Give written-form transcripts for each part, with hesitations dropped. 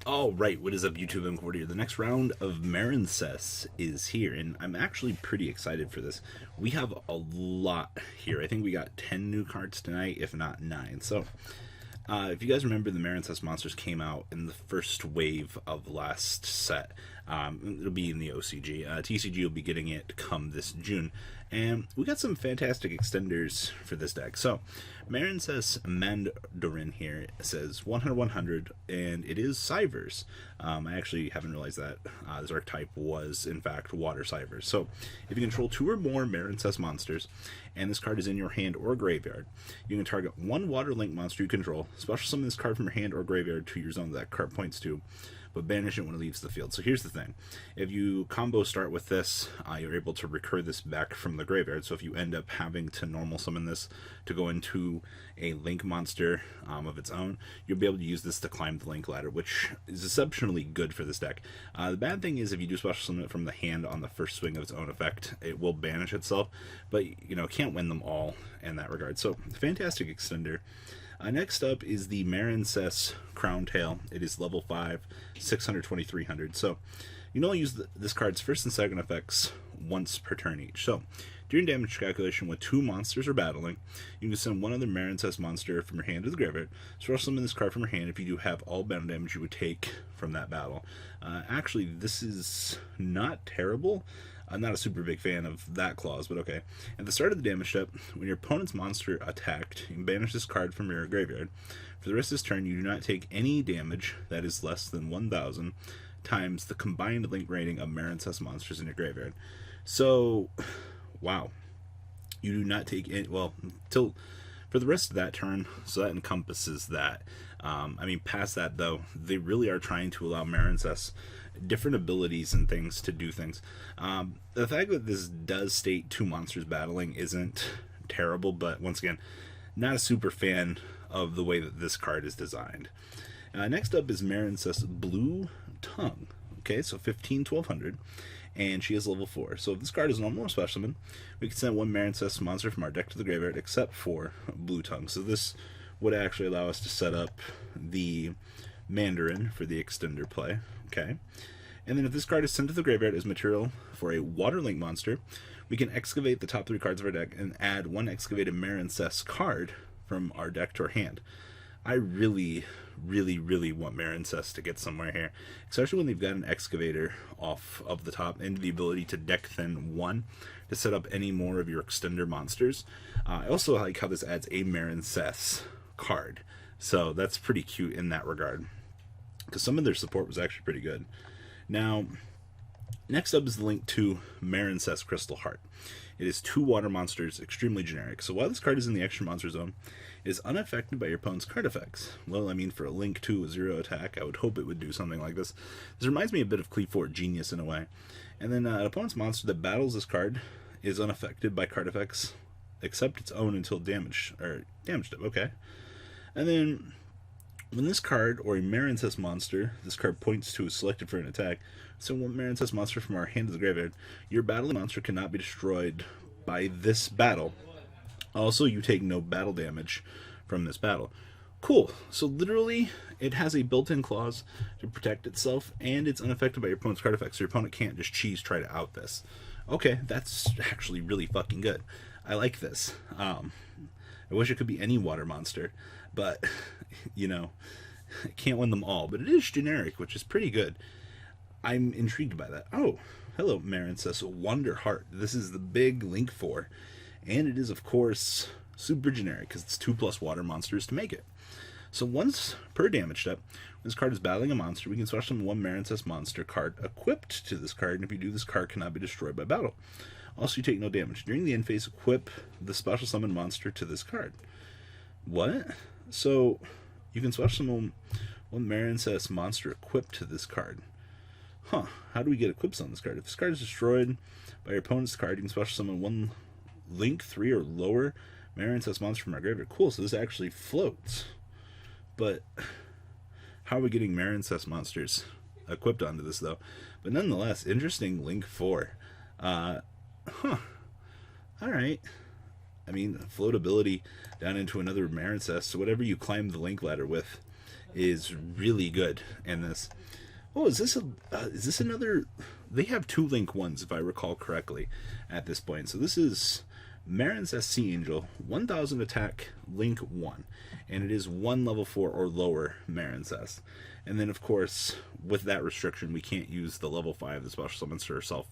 All right, what is up, YouTube? I'm Cordy here. The next round of Merincess is here, and I'm actually pretty excited for this. We have a lot here. I think we got 10 new cards tonight, if not 9. So, if you guys remember, the Merincess monsters came out in the first wave of the last set. It'll be in the OCG. TCG will be getting it come this June. And we got some fantastic extenders for this deck. So, Merincess Mandarin here says 100-100, and it is Sivers. I actually haven't realized that this archetype was, in fact, Water Sivers. So, if you control 2 or more Merincess monsters, and this card is in your hand or graveyard, you can target one Water Link monster you control, special summon this card from your hand or graveyard to your zone that card points to, but banish it when it leaves the field. So here's the thing. If you combo start with this, you're able to recur this back from the graveyard. So if you end up having to normal summon this to go into a link monster of its own, you'll be able to use this to climb the link ladder, which is exceptionally good for this deck. The bad thing is if you do special summon it from the hand on the first swing of its own effect, it will banish itself, but can't win them all in that regard. So fantastic extender. Next up is the Merincess Crown Tail. It is level 5, 600-300. So you can only use this card's first and second effects once per turn each. So during damage calculation, when 2 monsters are battling, you can send one other Merincess monster from your hand to the graveyard. Special summon this card from your hand if you do have all battle damage you would take from that battle. Actually, this is not terrible. I'm not a super big fan of that clause, but okay. At the start of the damage step, when your opponent's monster attacked, you can banish this card from your graveyard. For the rest of this turn, you do not take any damage that is less than 1,000 times the combined link rating of Merincess monsters in your graveyard. So, wow. You do not take any, well, till for the rest of that turn, so that encompasses that. Past that, though, they really are trying to allow Merincess different abilities and things to do things. The fact that this does state 2 monsters battling isn't terrible, but once again, not a super fan of the way that this card is designed. Next up is Merincess Blue Tongue. Okay, so 15-1200, and she is level 4. So if this card is normal or special summon, we can send one Merincess monster from our deck to the graveyard except for Blue Tongue. So this would actually allow us to set up the Mandarin for the extender play. Okay, and then if this card is sent to the graveyard as material for a Water Link monster, we can excavate the top 3 cards of our deck and add one excavated Merincess card from our deck to our hand. I really want Merincess to get somewhere here, especially when they've got an excavator off of the top and the ability to deck thin 1 to set up any more of your extender monsters. I also like how this adds a Merincess card, so that's pretty cute in that regard, because some of their support was actually pretty good. Now, next up is the link to Merincess Crystal Heart. It is 2 water monsters, extremely generic. So while this card is in the extra monster zone, it is unaffected by your opponent's card effects. Well, for a link to a 0 attack, I would hope it would do something like this. This reminds me a bit of Cleave Genius in a way. And then an opponent's monster that battles this card is unaffected by card effects, except its own until damaged it. Okay. And then when this card or a Merincess monster, this card points to, is selected for an attack, so one Merincess monster from our hand to the graveyard, your battling monster cannot be destroyed by this battle. Also, you take no battle damage from this battle. Cool. So literally, it has a built-in clause to protect itself, and it's unaffected by your opponent's card effects, so your opponent can't just try to out this. Okay, that's actually really fucking good. I like this. I wish it could be any water monster, but, I can't win them all. But it is generic, which is pretty good. I'm intrigued by that. Oh, hello, Merincess Wonder Heart. This is the big link 4, and it is, of course, super generic, because it's 2+ water monsters to make it. So once per damage step, when this card is battling a monster, we can special summon one Merincess monster card equipped to this card, and if you do, this card cannot be destroyed by battle. Also, you take no damage. During the end phase, equip the special summon monster to this card. What? So, you can special summon one Merincess monster equipped to this card. Huh. How do we get equips on this card? If this card is destroyed by your opponent's card, you can special summon one Link 3 or lower Merincess monster from our graveyard. Cool, so this actually floats. But how are we getting Merincess monsters equipped onto this, though? But nonetheless, interesting Link 4. Alright. Floatability down into another Merincess, so whatever you climb the link ladder with is really good in this. Oh, is this another? They have 2 Link 1s, if I recall correctly, at this point. So this is Merincess Sea Angel, 1000 attack, Link 1. And it is 1 level 4 or lower Merincess. And then, of course, with that restriction, we can't use the level 5, the special summons to herself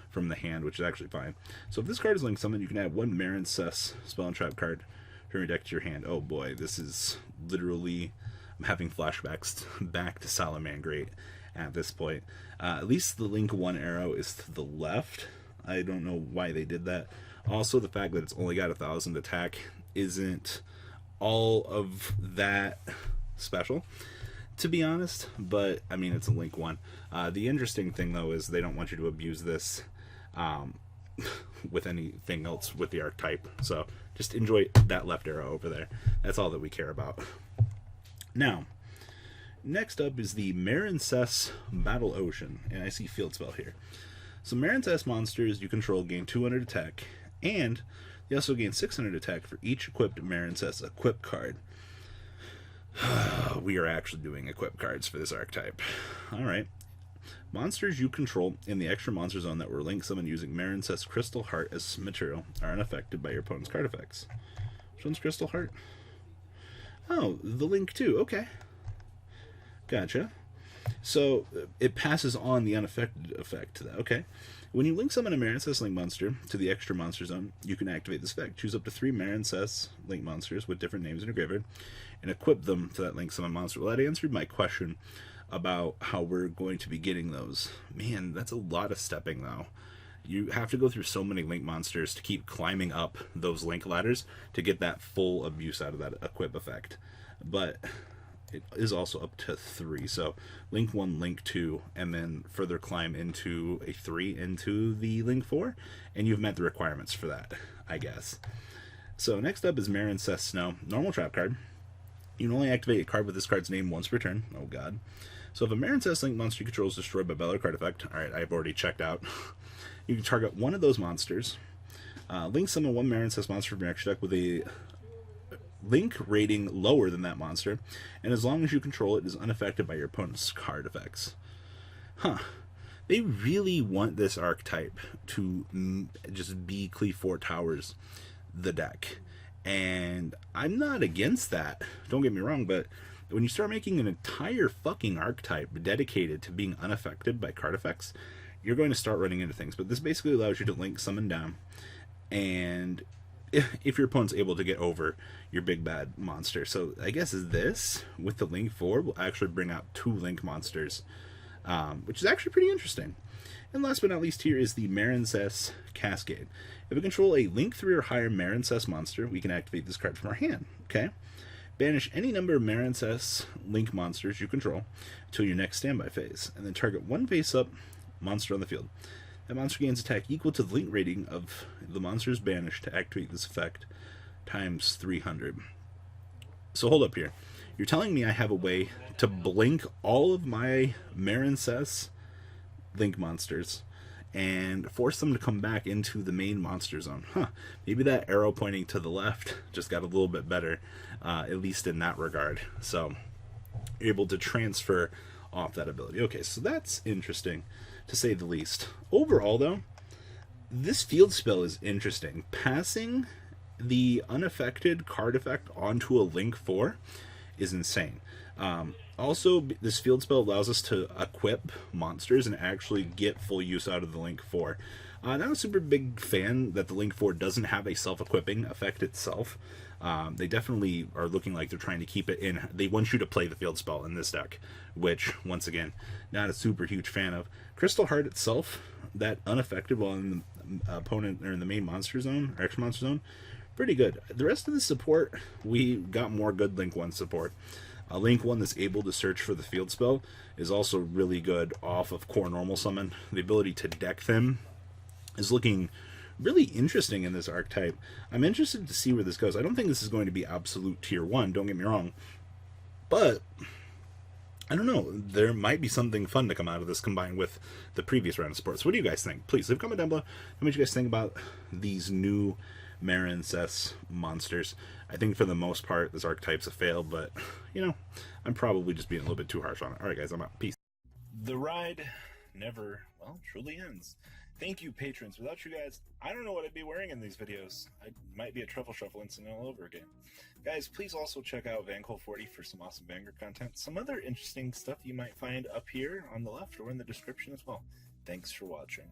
from the hand, which is actually fine. So if this card is Link Summon, you can add 1 Merincess spell and trap card from your deck to your hand. Oh boy, this is literally... I'm having flashbacks back to Salamangreat at this point. At least the Link 1 arrow is to the left. I don't know why they did that. Also, the fact that it's only got 1000 attack isn't all of that special, to be honest. But, I mean, it's a Link 1. The interesting thing, though, is they don't want you to abuse this with anything else with the archetype. So, just enjoy that left arrow over there. That's all that we care about. Now, next up is the Merincess Battle Ocean, and I see Field Spell here. So Merincess monsters you control gain 200 attack, and they also gain 600 attack for each equipped Merincess equip card. We are actually doing equip cards for this archetype. Alright. Monsters you control in the extra monster zone that were Link summoned using Merincess Crystal Heart as material are unaffected by your opponent's card effects. Which one's Crystal Heart? Oh, the Link 2, okay. Gotcha. So, it passes on the unaffected effect to that, okay. When you Link summon a Merincess Link monster to the extra monster zone, you can activate this effect. Choose up to 3 Merincess Link monsters with different names in your graveyard, and equip them to that Link summon monster. Well, that answered my question about how we're going to be getting those. Man, that's a lot of stepping, though. You have to go through so many Link monsters to keep climbing up those Link ladders to get that full abuse out of that equip effect. But it is also up to 3. So Link 1, Link 2, and then further climb into a 3 into the Link 4. And you've met the requirements for that, I guess. So next up is Merincess Snow. Normal trap card. You can only activate a card with this card's name once per turn. Oh god. So if a Merincess Link monster you control is destroyed by Battle card effect, alright, I've already checked out. You can target one of those monsters. Link summon 1 Merincess monster from your extra deck with a Link rating lower than that monster, and as long as you control it, it is unaffected by your opponent's card effects. Huh. They really want this archetype to just be Cleave 4 Towers the deck. And I'm not against that. Don't get me wrong, but when you start making an entire fucking archetype dedicated to being unaffected by card effects, you're going to start running into things. But this basically allows you to Link summon down, and if your opponent's able to get over your big bad monster. So I guess this, with the Link 4, will actually bring out 2 Link monsters, which is actually pretty interesting. And last but not least here is the Merincess Cascade. If we control a Link 3 or higher Merincess monster, we can activate this card from our hand. Okay? Banish any number of Merincess Link monsters you control until your next standby phase, and then target 1 face-up monster on the field. That monster gains attack equal to the Link rating of the monster's banished to activate this effect times 300. So hold up here. You're telling me I have a way to blink all of my Merincess Link monsters and force them to come back into the main monster zone. Huh. Maybe that arrow pointing to the left just got a little bit better, at least in that regard. So you're able to transfer off that ability. Okay, so that's interesting, to say the least. Overall, though, this field spell is interesting. Passing the unaffected card effect onto a Link 4 is insane. Also, this field spell allows us to equip monsters and actually get full use out of the Link 4. Not a super big fan that the Link 4 doesn't have a self-equipping effect itself. They definitely are looking like they're trying to keep it in. They want you to play the field spell in this deck, which, once again, not a super huge fan of. Crystal Heart itself, that unaffected while in the opponent or in the main monster zone, or extra monster zone, pretty good. The rest of the support, we got more good Link 1 support. Link 1 that's able to search for the field spell is also really good off of core normal summon. The ability to deck them is looking really interesting in this archetype. I'm interested to see where this goes. I don't think this is going to be absolute tier 1, don't get me wrong. But, I don't know, there might be something fun to come out of this combined with the previous round of sports. What do you guys think? Please leave a comment down below. What do you guys think about these new Merincess monsters. I think for the most part, this archetype's a fail, but, you know, I'm probably just being a little bit too harsh on it. Alright guys, I'm out. Peace. The ride never, well, truly ends. Thank you, patrons. Without you guys, I don't know what I'd be wearing in these videos. I might be a truffle shuffle incident all over again. Guys, please also check out Vanquil40 for some awesome Vanguard content. Some other interesting stuff you might find up here on the left or in the description as well. Thanks for watching.